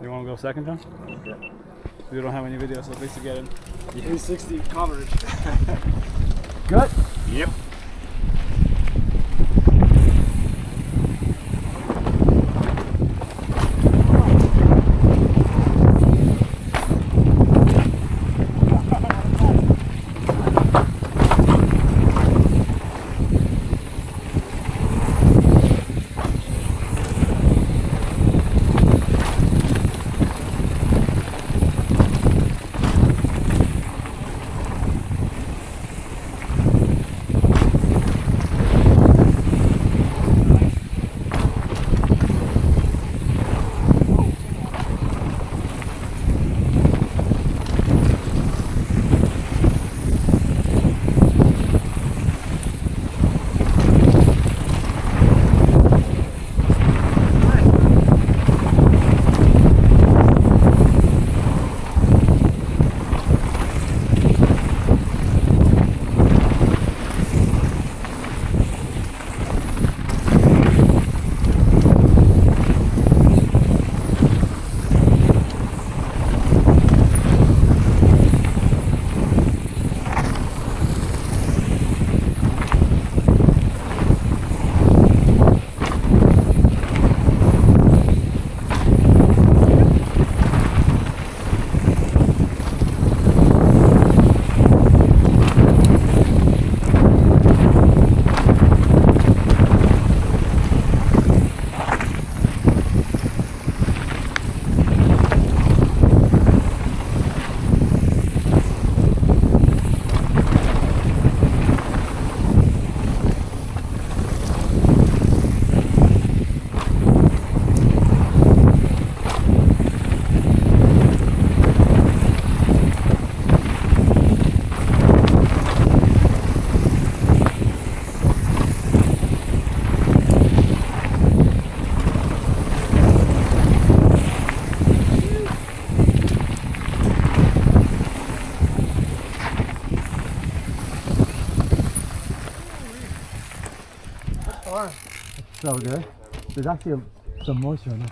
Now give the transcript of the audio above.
You want to go second, John? Yeah. We don't have any videos, so at least you get in. 360 coverage. Good? Yep. So good. There's actually some moisture in it.